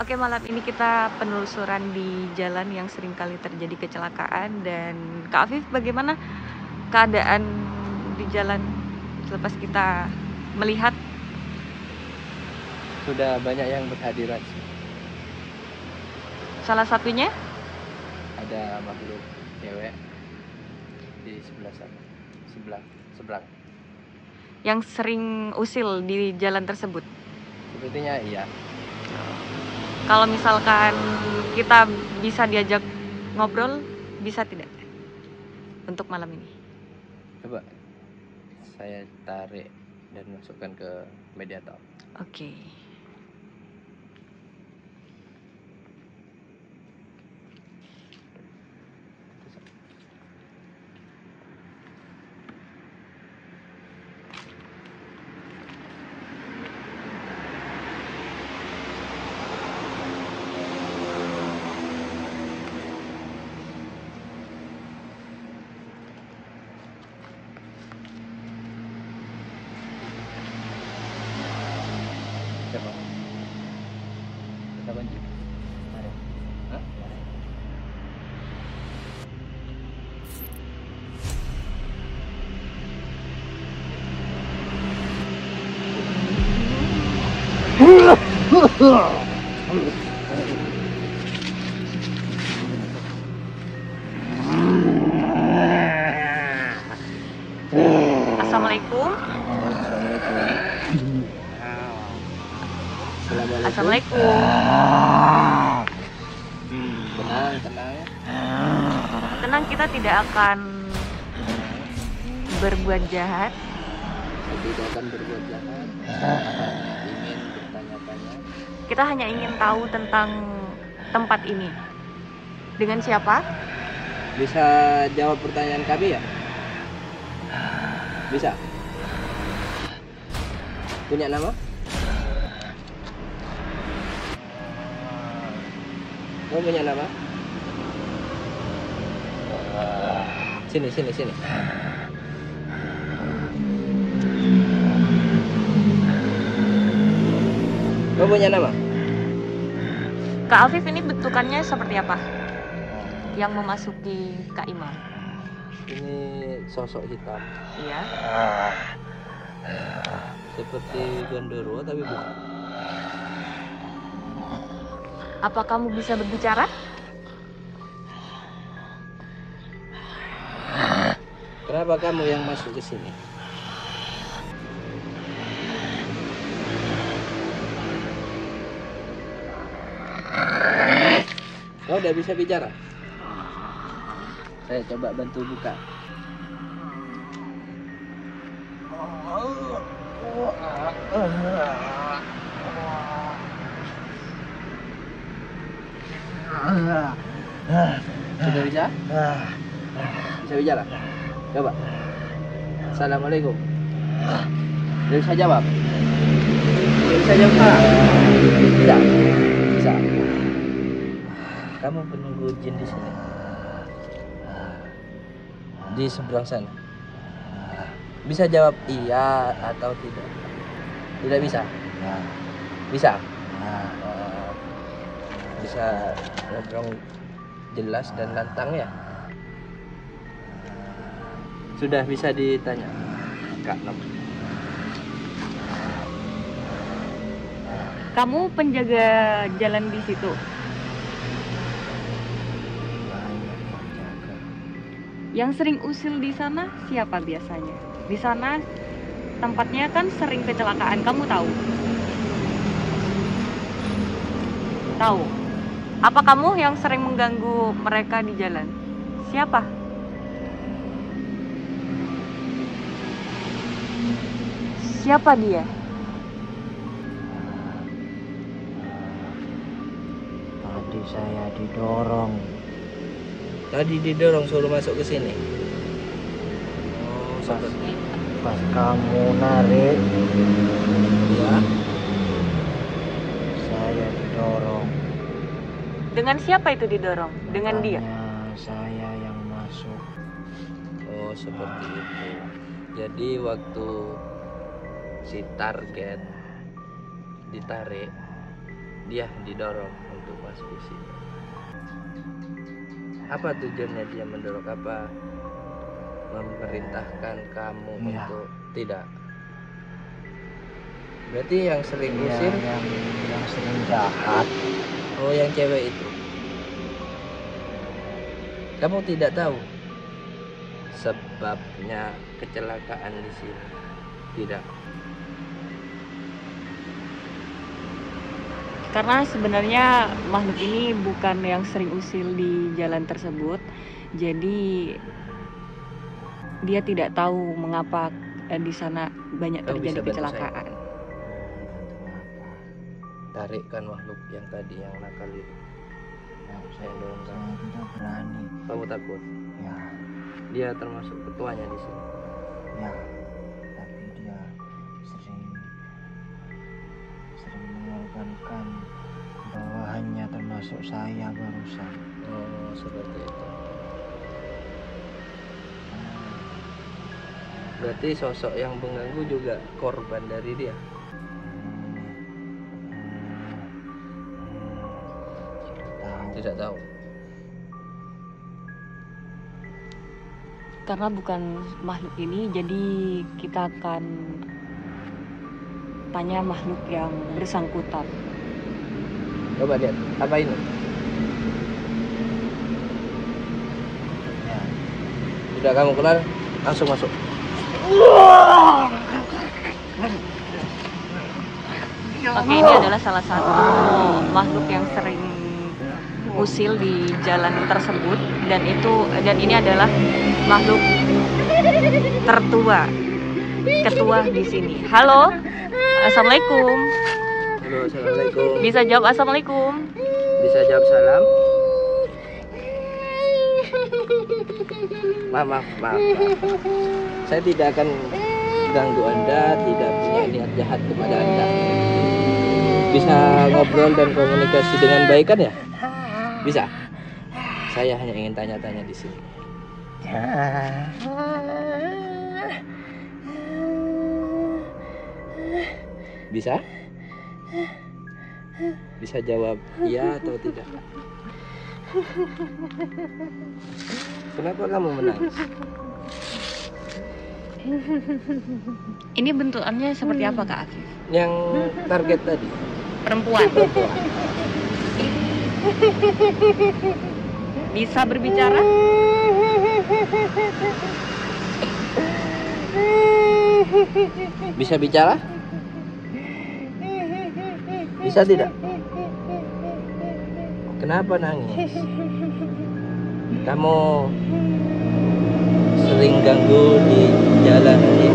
Oke, malam ini kita penelusuran di jalan yang sering kali terjadi kecelakaan. Dan Kak Afif, bagaimana keadaan di jalan selepas kita melihat? Sudah banyak yang berhadirat. Salah satunya Ada makhluk cewek di sebelah sana, sebelah. yang sering usil di jalan tersebut. Sepertinya iya. Kalau misalkan kita bisa diajak ngobrol, bisa tidak untuk malam ini? Coba saya tarik dan masukkan ke mediator. Oke. Coba. Kita kunci. Mari. Hah? Mari. Assalamualaikum. Assalamualaikum. Tenang ya. Tenang, kita tidak akan berbuat jahat. Tidak akan berbuat jahat. Ingin bertanya-tanya. Kita hanya ingin tahu tentang tempat ini. Dengan siapa? Bisa jawab pertanyaan kami ya? Bisa. Punya nama? Kamu punya nama? Sini. Kamu punya nama? Kak Afif, ini bentukannya seperti apa? Yang memasuki Kak Imam. Ini sosok hitam. Iya. Seperti gondoro tapi bukan. Apa kamu bisa berbicara? Kenapa kamu yang masuk ke sini? Kau udah bisa bicara? Saya coba bantu buka. Sudah bisa? Bisa bicara? Coba. Assalamualaikum. Tidak bisa jawab? Tidak bisa jawab? Bisa. Kamu penunggu jin di sini? Di seberang sana. Bisa jawab iya atau tidak? Tidak bisa? Bisa? Bisa ngobrol jelas dan lantang ya? Sudah bisa ditanya Kak Nom. Kamu penjaga jalan di situ. Yang sering usil di sana siapa biasanya? Di sana tempatnya kan sering kecelakaan, kamu tahu? Tahu. Apa kamu yang sering mengganggu mereka di jalan? Siapa? Siapa dia? Tadi saya didorong. Tadi didorong suruh masuk ke sini. Oh, seperti Pas kamu narik, ya. saya didorong. Dengan siapa itu didorong? Dengan dia? Makanya saya yang masuk. Oh, seperti itu. Jadi waktu si target ditarik, dia didorong untuk masuk ke sini. Apa tujuannya dia mendorong? Apa memerintahkan kamu Iya. untuk tidak? Berarti yang sering Iya, usir, yang sering jahat. oh yang cewek itu. Kamu tidak tahu sebabnya kecelakaan di sini? Tidak. Karena sebenarnya makhluk ini bukan yang sering usil di jalan tersebut, jadi dia tidak tahu mengapa di sana banyak Kamu terjadi bisa bantu kecelakaan. Tarikkan makhluk yang tadi yang nakal itu. Saya dorong kamu. Saya tidak berani. Kamu takut? Ya, Dia termasuk ketuanya di sini. ya. Tapi dia sering mengorbankan bawahannya, termasuk saya barusan. Oh, seperti itu. Berarti sosok yang mengganggu juga korban dari dia. Tidak tahu. Tidak tahu. Karena bukan makhluk ini, jadi kita akan tanya makhluk yang bersangkutan. Coba lihat, apa ini? Ya. Sudah kamu kelar, langsung masuk. Oke, ini adalah salah satu makhluk yang sering usil di jalan tersebut, dan ini adalah makhluk tertua, ketua di sini. Halo, assalamualaikum. Halo, assalamualaikum. Bisa jawab assalamualaikum? Bisa jawab salam? Maaf. Saya tidak akan ganggu Anda, tidak punya niat jahat kepada Anda. Bisa ngobrol dan komunikasi dengan baik kan ya? Bisa. Saya hanya ingin tanya-tanya di sini. Bisa? Bisa jawab iya atau tidak? Kenapa kamu menangis? Ini bentukannya seperti apa, Kak Afif? Yang target tadi? Perempuan. Bisa berbicara? Bisa bicara? Bisa tidak? Kenapa nangis? Kamu sering ganggu di jalan ini.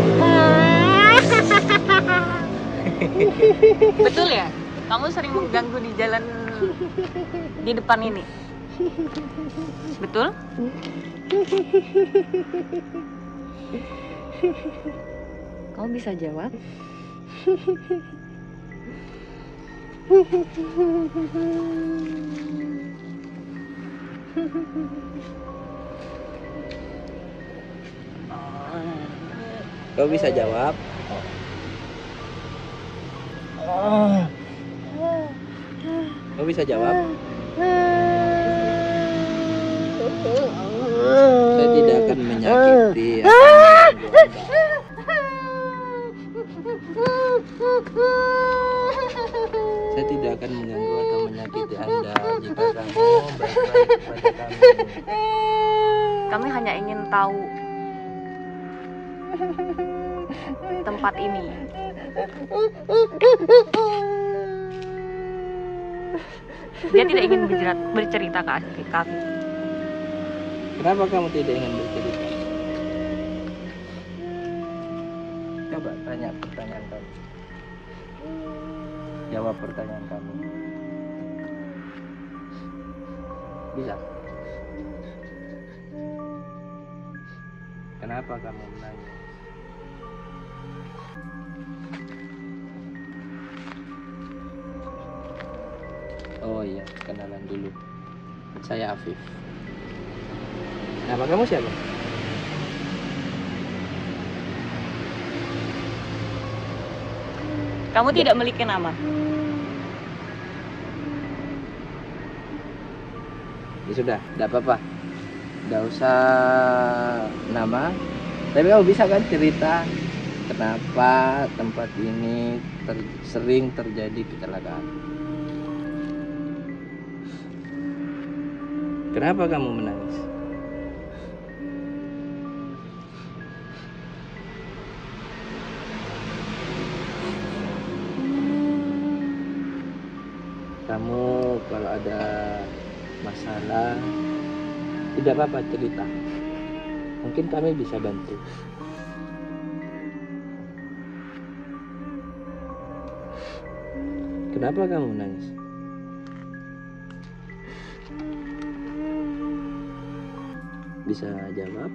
Betul ya? Kamu sering mengganggu di jalan di depan ini? Betul? Kamu bisa jawab? Kau bisa jawab? Kau bisa jawab? Saya tidak akan menyakiti atau mengganggu Anda. Saya tidak akan mengganggu atau menyakiti Anda jika kamu baik-baik kepada kami. Kami hanya ingin tahu tempat ini. Dia tidak ingin bercerita ke Afif. Kenapa kamu tidak ingin bercerita? Coba tanya pertanyaan kamu. Jawab pertanyaan kamu. Bisa? Kenapa kamu menangis? Oh iya, kenalan dulu. Saya Afif. Nama kamu siapa? Kamu tidak memiliki nama. Ya sudah, tidak apa-apa. Tidak usah nama. Tapi kamu bisa kan cerita kenapa tempat ini sering terjadi kecelakaan? Kenapa kamu menangis? Kamu kalau ada masalah, tidak apa-apa cerita. Mungkin kami bisa bantu. Kenapa kamu menangis? Bisa jawab?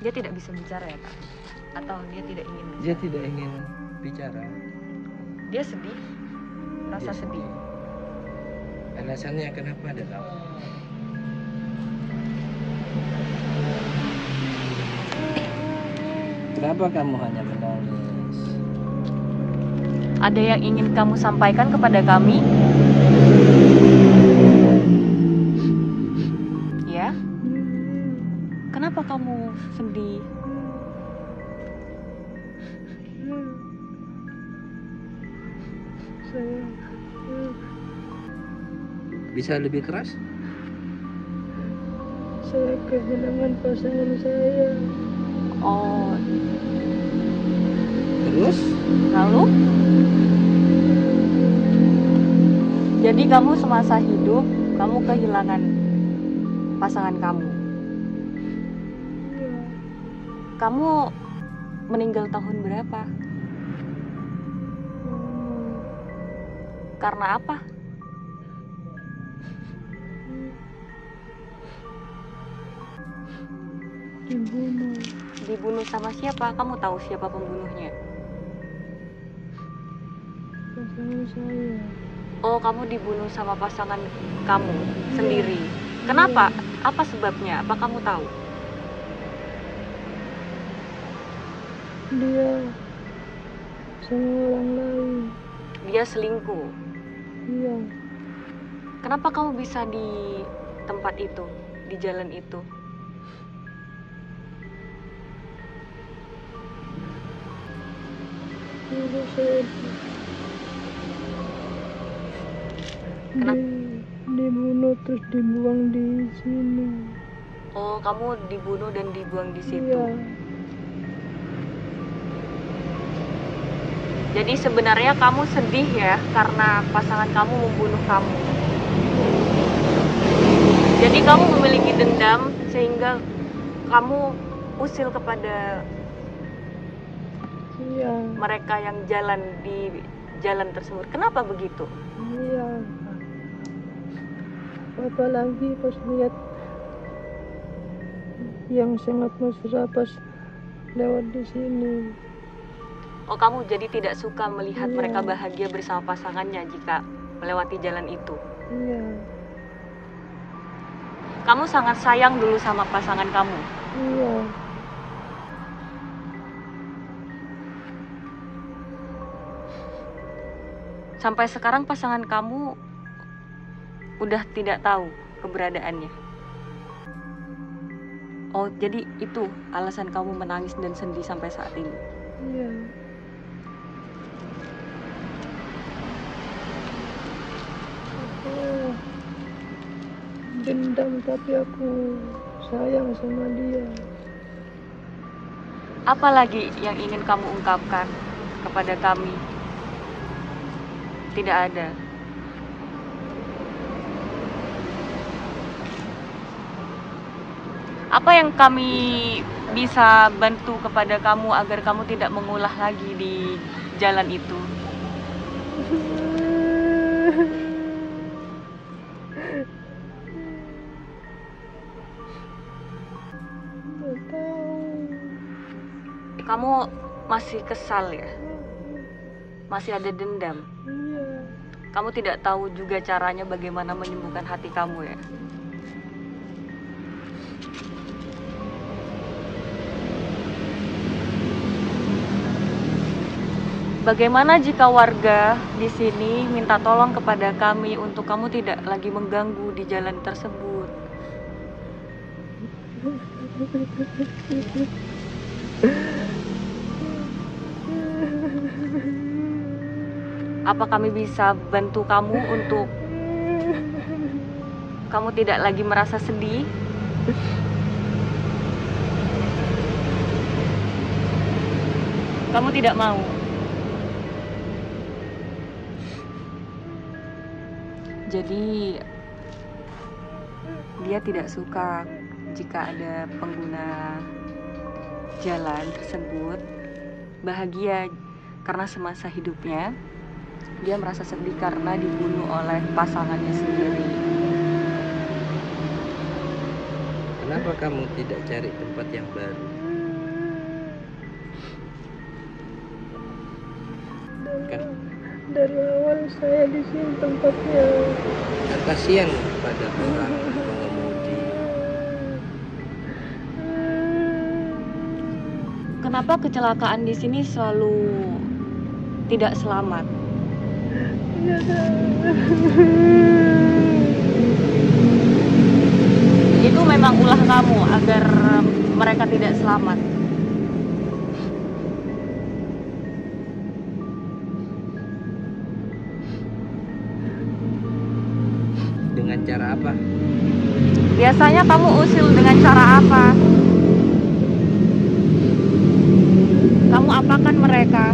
Dia tidak bisa bicara ya Kak? Atau dia tidak ingin bicara? Dia tidak ingin bicara. Dia sedih? Rasa Dia sedih? Alasannya kenapa ada tahu? Kenapa kamu hanya menangis? Ada yang ingin kamu sampaikan kepada kami? Ya? Kenapa kamu sedih? Bisa lebih keras? Saya kehilangan pasangan saya. Oh, Terus? lalu? Jadi kamu semasa hidup, kamu kehilangan pasangan kamu. Ya, Kamu meninggal tahun berapa? Karena apa? dibunuh. Dibunuh sama siapa? Kamu tahu siapa pembunuhnya? Pasangan saya. Oh, kamu dibunuh sama pasangan kamu sendiri. Kenapa? Apa sebabnya? Apa kamu tahu? Dia sama orang lain. Dia selingkuh. Iya, Kenapa kamu bisa di tempat itu, di jalan itu? dulu saya Kenapa? dibunuh terus dibuang di sini. Oh, kamu dibunuh dan dibuang di situ. Iya, Jadi sebenarnya kamu sedih ya karena pasangan kamu membunuh kamu. Jadi kamu memiliki dendam sehingga kamu usil kepada iya, mereka yang jalan di jalan tersebut. Kenapa begitu? iya. Apalagi pas lihat yang sangat mesra pas lewat di sini. Oh, kamu jadi tidak suka melihat Iya. mereka bahagia bersama pasangannya jika melewati jalan itu. Iya, Kamu sangat sayang dulu sama pasangan kamu. iya. Sampai sekarang pasangan kamu udah tidak tahu keberadaannya. Oh, jadi itu alasan kamu menangis dan sedih sampai saat ini. Iya. Aku dendam tapi aku sayang sama dia. Apa lagi yang ingin kamu ungkapkan kepada kami? Tidak ada. Apa yang kami bisa bantu kepada kamu agar kamu tidak mengulah lagi di jalan itu? Nggak tahu. Kamu masih kesal ya? Masih ada dendam? Iya, Kamu tidak tahu juga caranya bagaimana menyembuhkan hati kamu ya? Bagaimana jika warga di sini minta tolong kepada kami untuk kamu tidak lagi mengganggu di jalan tersebut? Apa kami bisa bantu kamu untuk kamu tidak lagi merasa sedih? Kamu tidak mau? Jadi dia tidak suka jika ada pengguna jalan tersebut bahagia karena semasa hidupnya dia merasa sedih karena dibunuh oleh pasangannya sendiri. Kenapa kamu tidak cari tempat yang baru? Kan Dari awal saya di sini tempatnya. kan kasihan pada orang pengemudi. Kenapa kecelakaan di sini selalu tidak selamat? Itu memang ulah kamu agar mereka tidak selamat. Dengan cara apa? Biasanya kamu usil dengan cara apa? Kamu apakan mereka?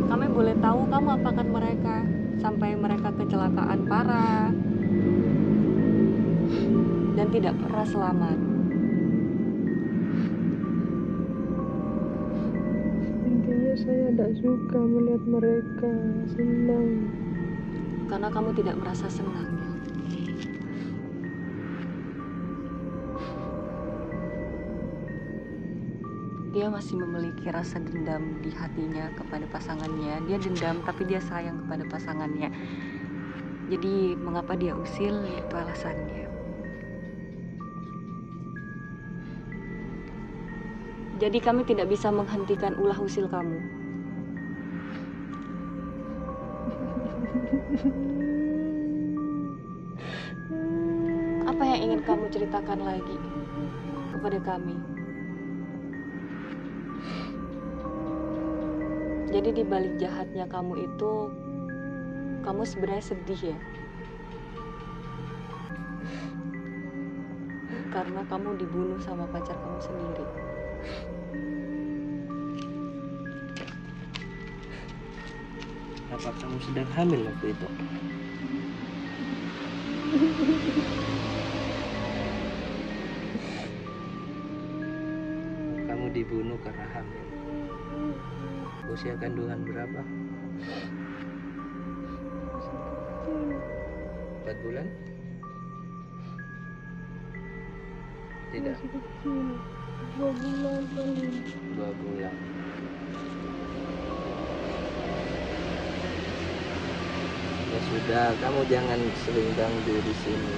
Kami boleh tahu kamu apakan mereka sampai mereka kecelakaan parah dan tidak pernah selamat. Intinya saya tidak suka melihat mereka senang. Karena kamu tidak merasa senang. Dia masih memiliki rasa dendam di hatinya kepada pasangannya. Dia dendam tapi dia sayang kepada pasangannya. Jadi mengapa dia usil, itu alasannya. Jadi kami tidak bisa menghentikan ulah usil kamu. Apa yang ingin kamu ceritakan lagi kepada kami? Jadi di balik jahatnya kamu itu, kamu sebenarnya sedih ya? Karena kamu dibunuh sama pacar kamu sendiri. Apa kamu sedang hamil waktu itu? Kamu dibunuh karena hamil. Usia kandungan berapa? 4 bulan? Tidak, Masih kecil. 2 bulan paling. 2 bulan. Ya sudah, kamu jangan sering ganggu di sini.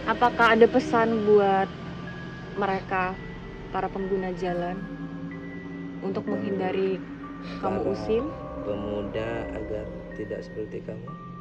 Apakah ada pesan buat mereka, para pengguna jalan, untuk menghindari kamu Para usil? pemuda agar tidak seperti kamu?